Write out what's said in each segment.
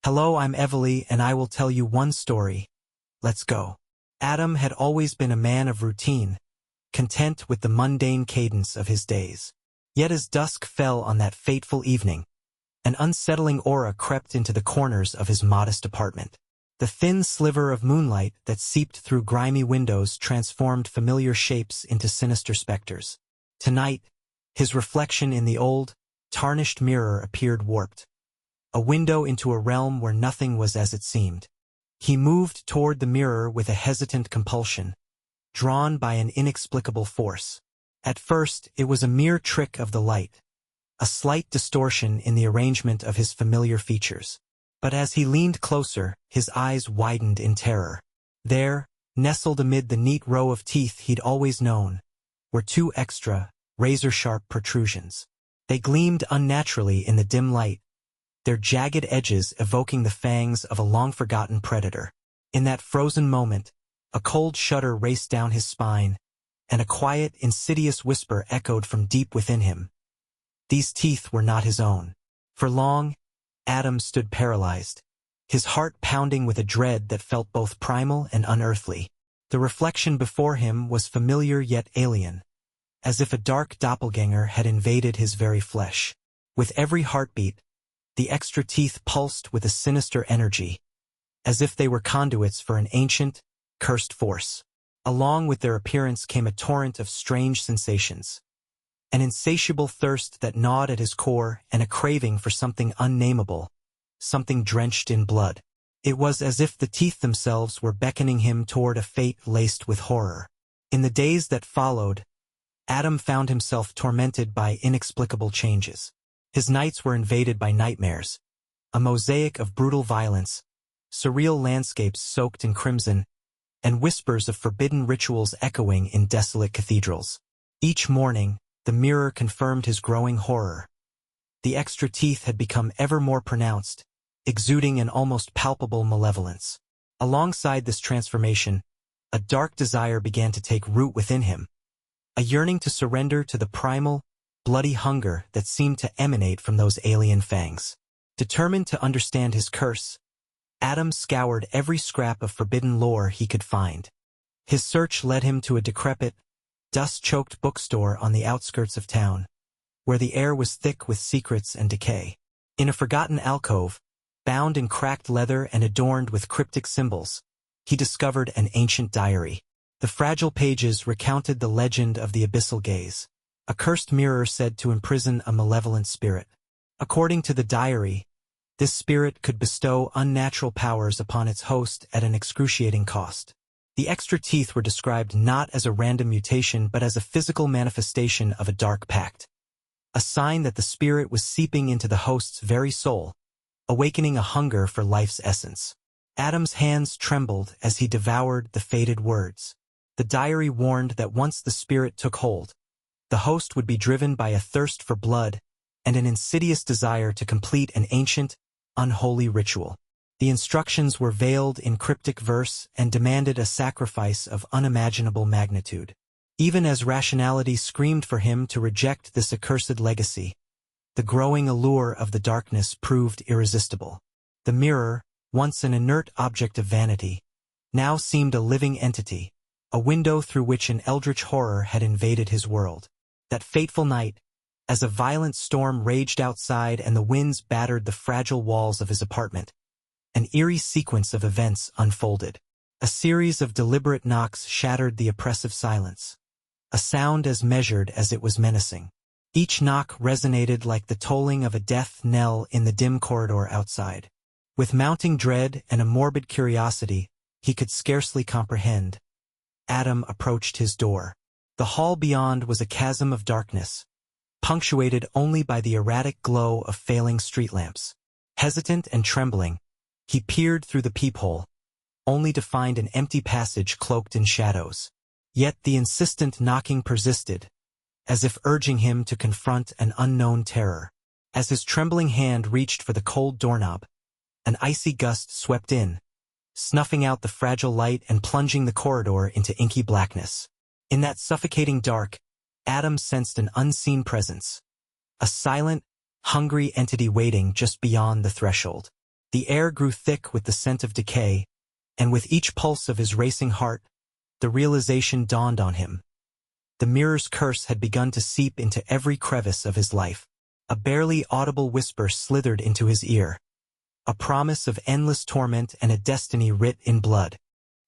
Hello, I'm Evely, and I will tell you one story. Let's go. Adam had always been a man of routine, content with the mundane cadence of his days. Yet as dusk fell on that fateful evening, an unsettling aura crept into the corners of his modest apartment. The thin sliver of moonlight that seeped through grimy windows transformed familiar shapes into sinister specters. Tonight, his reflection in the old, tarnished mirror appeared warped, a window into a realm where nothing was as it seemed. He moved toward the mirror with a hesitant compulsion, drawn by an inexplicable force. At first, it was a mere trick of the light, a slight distortion in the arrangement of his familiar features. But as he leaned closer, his eyes widened in terror. There, nestled amid the neat row of teeth he'd always known, were two extra, razor-sharp protrusions. They gleamed unnaturally in the dim light, their jagged edges evoking the fangs of a long-forgotten predator. In that frozen moment, a cold shudder raced down his spine, and a quiet, insidious whisper echoed from deep within him. These teeth were not his own. For long, Adam stood paralyzed, his heart pounding with a dread that felt both primal and unearthly. The reflection before him was familiar yet alien, as if a dark doppelganger had invaded his very flesh. With every heartbeat, the extra teeth pulsed with a sinister energy, as if they were conduits for an ancient, cursed force. Along with their appearance came a torrent of strange sensations, an insatiable thirst that gnawed at his core and a craving for something unnameable, something drenched in blood. It was as if the teeth themselves were beckoning him toward a fate laced with horror. In the days that followed, Adam found himself tormented by inexplicable changes. His nights were invaded by nightmares, a mosaic of brutal violence, surreal landscapes soaked in crimson, and whispers of forbidden rituals echoing in desolate cathedrals. Each morning, the mirror confirmed his growing horror. The extra teeth had become ever more pronounced, exuding an almost palpable malevolence. Alongside this transformation, a dark desire began to take root within him, a yearning to surrender to the primal, bloody hunger that seemed to emanate from those alien fangs. Determined to understand his curse, Adam scoured every scrap of forbidden lore he could find. His search led him to a decrepit, dust-choked bookstore on the outskirts of town, where the air was thick with secrets and decay. In a forgotten alcove, bound in cracked leather and adorned with cryptic symbols, he discovered an ancient diary. The fragile pages recounted the legend of the abyssal gaze, a cursed mirror said to imprison a malevolent spirit. According to the diary, this spirit could bestow unnatural powers upon its host at an excruciating cost. The extra teeth were described not as a random mutation but as a physical manifestation of a dark pact, a sign that the spirit was seeping into the host's very soul, awakening a hunger for life's essence. Adam's hands trembled as he devoured the faded words. The diary warned that once the spirit took hold, the host would be driven by a thirst for blood and an insidious desire to complete an ancient, unholy ritual. The instructions were veiled in cryptic verse and demanded a sacrifice of unimaginable magnitude. Even as rationality screamed for him to reject this accursed legacy, the growing allure of the darkness proved irresistible. The mirror, once an inert object of vanity, now seemed a living entity, a window through which an eldritch horror had invaded his world. That fateful night, as a violent storm raged outside and the winds battered the fragile walls of his apartment, an eerie sequence of events unfolded. A series of deliberate knocks shattered the oppressive silence, a sound as measured as it was menacing. Each knock resonated like the tolling of a death knell in the dim corridor outside. With mounting dread and a morbid curiosity he could scarcely comprehend, Adam approached his door. The hall beyond was a chasm of darkness, punctuated only by the erratic glow of failing street lamps. Hesitant and trembling, he peered through the peephole, only to find an empty passage cloaked in shadows. Yet the insistent knocking persisted, as if urging him to confront an unknown terror. As his trembling hand reached for the cold doorknob, an icy gust swept in, snuffing out the fragile light and plunging the corridor into inky blackness. In that suffocating dark, Adam sensed an unseen presence, a silent, hungry entity waiting just beyond the threshold. The air grew thick with the scent of decay, and with each pulse of his racing heart, the realization dawned on him. The mirror's curse had begun to seep into every crevice of his life. A barely audible whisper slithered into his ear. A promise of endless torment and a destiny writ in blood.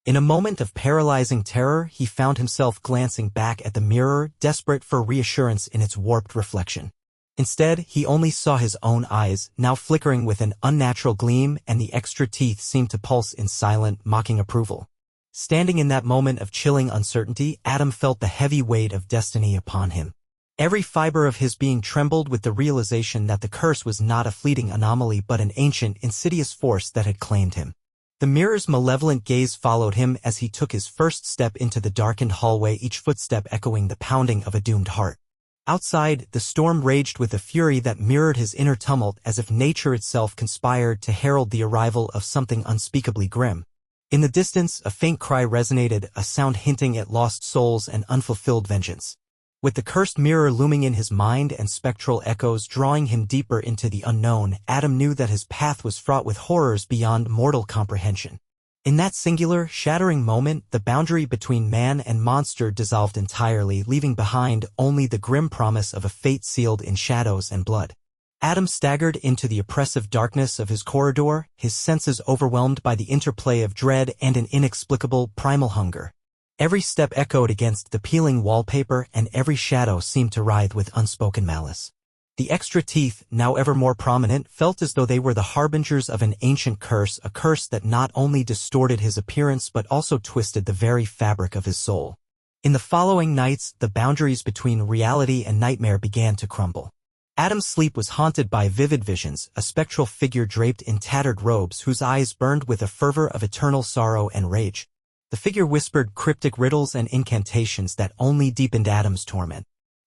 In a moment of paralyzing terror, he found himself glancing back at the mirror, desperate for reassurance in its warped reflection. Instead, he only saw his own eyes, now flickering with an unnatural gleam, and the extra teeth seemed to pulse in silent, mocking approval. Standing in that moment of chilling uncertainty, Adam felt the heavy weight of destiny upon him. Every fiber of his being trembled with the realization that the curse was not a fleeting anomaly but an ancient, insidious force that had claimed him. The mirror's malevolent gaze followed him as he took his first step into the darkened hallway, each footstep echoing the pounding of a doomed heart. Outside, the storm raged with a fury that mirrored his inner tumult, as if nature itself conspired to herald the arrival of something unspeakably grim. In the distance, a faint cry resonated, a sound hinting at lost souls and unfulfilled vengeance. With the cursed mirror looming in his mind and spectral echoes drawing him deeper into the unknown, Adam knew that his path was fraught with horrors beyond mortal comprehension. In that singular, shattering moment, the boundary between man and monster dissolved entirely, leaving behind only the grim promise of a fate sealed in shadows and blood. Adam staggered into the oppressive darkness of his corridor, his senses overwhelmed by the interplay of dread and an inexplicable, primal hunger. Every step echoed against the peeling wallpaper, and every shadow seemed to writhe with unspoken malice. The extra teeth, now ever more prominent, felt as though they were the harbingers of an ancient curse, a curse that not only distorted his appearance but also twisted the very fabric of his soul. In the following nights, the boundaries between reality and nightmare began to crumble. Adam's sleep was haunted by vivid visions, a spectral figure draped in tattered robes whose eyes burned with a fervor of eternal sorrow and rage. The figure whispered cryptic riddles and incantations that only deepened Adam's torment.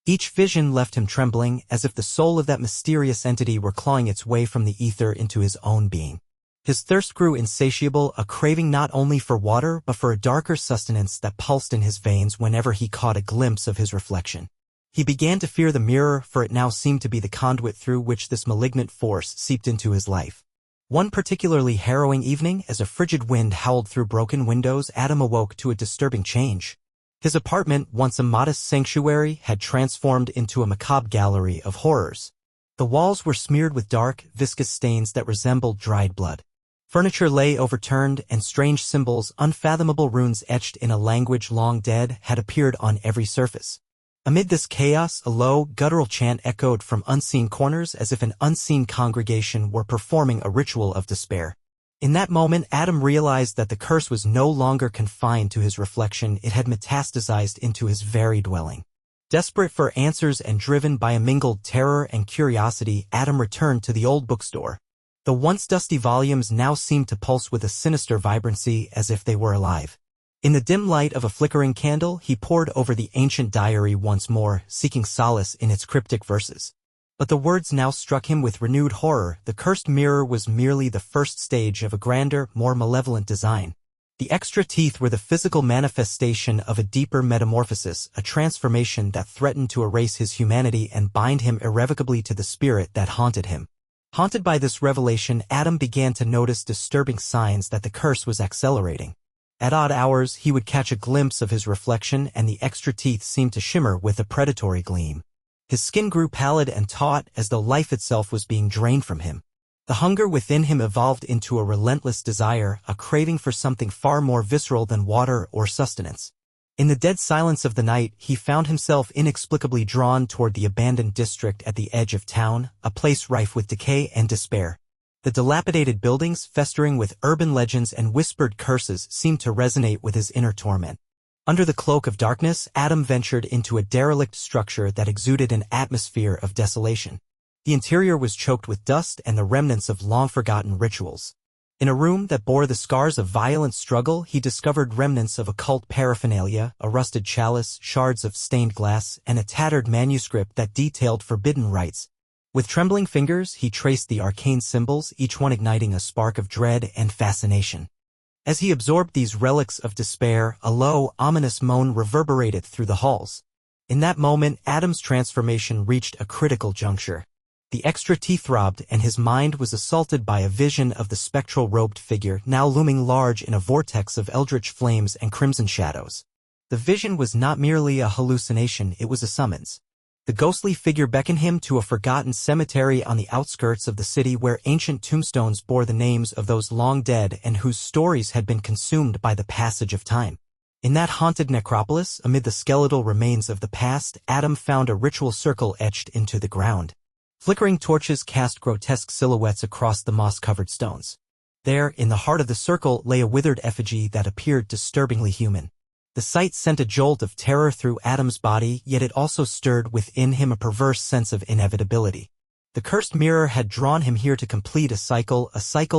Each vision left him trembling, as if the soul of that mysterious entity were clawing its way from the ether into his own being. His thirst grew insatiable, a craving not only for water but for a darker sustenance that pulsed in his veins whenever he caught a glimpse of his reflection. He began to fear the mirror, for it now seemed to be the conduit through which this malignant force seeped into his life. One particularly harrowing evening, as a frigid wind howled through broken windows, Adam awoke to a disturbing change. His apartment, once a modest sanctuary, had transformed into a macabre gallery of horrors. The walls were smeared with dark, viscous stains that resembled dried blood. Furniture lay overturned, and strange symbols, unfathomable runes etched in a language long dead, had appeared on every surface. Amid this chaos, a low, guttural chant echoed from unseen corners, as if an unseen congregation were performing a ritual of despair. In that moment, Adam realized that the curse was no longer confined to his reflection, it had metastasized into his very dwelling. Desperate for answers and driven by a mingled terror and curiosity, Adam returned to the old bookstore. The once dusty volumes now seemed to pulse with a sinister vibrancy, as if they were alive. In the dim light of a flickering candle, he pored over the ancient diary once more, seeking solace in its cryptic verses. But the words now struck him with renewed horror. The cursed mirror was merely the first stage of a grander, more malevolent design. The extra teeth were the physical manifestation of a deeper metamorphosis, a transformation that threatened to erase his humanity and bind him irrevocably to the spirit that haunted him. Haunted by this revelation, Adam began to notice disturbing signs that the curse was accelerating. At odd hours, he would catch a glimpse of his reflection, and the extra teeth seemed to shimmer with a predatory gleam. His skin grew pallid and taut, as though life itself was being drained from him. The hunger within him evolved into a relentless desire, a craving for something far more visceral than water or sustenance. In the dead silence of the night, he found himself inexplicably drawn toward the abandoned district at the edge of town, a place rife with decay and despair. The dilapidated buildings, festering with urban legends and whispered curses, seemed to resonate with his inner torment. Under the cloak of darkness, Adam ventured into a derelict structure that exuded an atmosphere of desolation. The interior was choked with dust and the remnants of long-forgotten rituals. In a room that bore the scars of violent struggle, he discovered remnants of occult paraphernalia, a rusted chalice, shards of stained glass, and a tattered manuscript that detailed forbidden rites. With trembling fingers, he traced the arcane symbols, each one igniting a spark of dread and fascination. As he absorbed these relics of despair, a low, ominous moan reverberated through the halls. In that moment, Adam's transformation reached a critical juncture. The extra teeth throbbed, and his mind was assaulted by a vision of the spectral robed figure now looming large in a vortex of eldritch flames and crimson shadows. The vision was not merely a hallucination, it was a summons. The ghostly figure beckoned him to a forgotten cemetery on the outskirts of the city where ancient tombstones bore the names of those long dead and whose stories had been consumed by the passage of time. In that haunted necropolis, amid the skeletal remains of the past, Adam found a ritual circle etched into the ground. Flickering torches cast grotesque silhouettes across the moss-covered stones. There, in the heart of the circle, lay a withered effigy that appeared disturbingly human. The sight sent a jolt of terror through Adam's body, yet it also stirred within him a perverse sense of inevitability. The cursed mirror had drawn him here to complete a cycle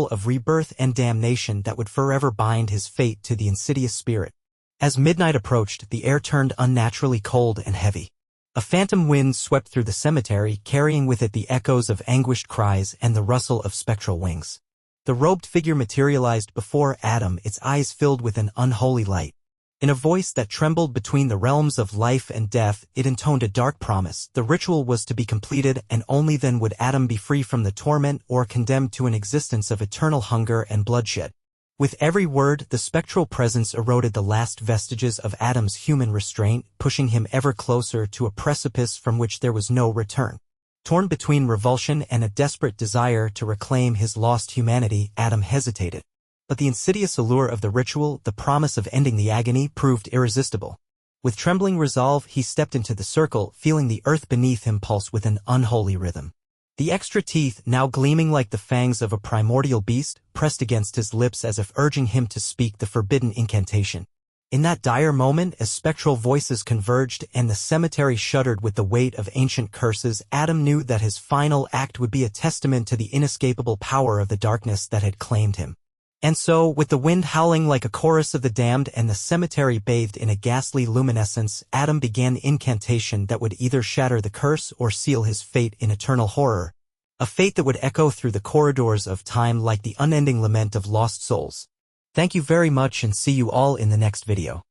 of rebirth and damnation that would forever bind his fate to the insidious spirit. As midnight approached, the air turned unnaturally cold and heavy. A phantom wind swept through the cemetery, carrying with it the echoes of anguished cries and the rustle of spectral wings. The robed figure materialized before Adam, its eyes filled with an unholy light. In a voice that trembled between the realms of life and death, it intoned a dark promise. The ritual was to be completed, and only then would Adam be free from the torment or condemned to an existence of eternal hunger and bloodshed. With every word, the spectral presence eroded the last vestiges of Adam's human restraint, pushing him ever closer to a precipice from which there was no return. Torn between revulsion and a desperate desire to reclaim his lost humanity, Adam hesitated. But the insidious allure of the ritual, the promise of ending the agony, proved irresistible. With trembling resolve, he stepped into the circle, feeling the earth beneath him pulse with an unholy rhythm. The extra teeth, now gleaming like the fangs of a primordial beast, pressed against his lips as if urging him to speak the forbidden incantation. In that dire moment, as spectral voices converged and the cemetery shuddered with the weight of ancient curses, Adam knew that his final act would be a testament to the inescapable power of the darkness that had claimed him. And so, with the wind howling like a chorus of the damned and the cemetery bathed in a ghastly luminescence, Adam began the incantation that would either shatter the curse or seal his fate in eternal horror. A fate that would echo through the corridors of time like the unending lament of lost souls. Thank you very much, and see you all in the next video.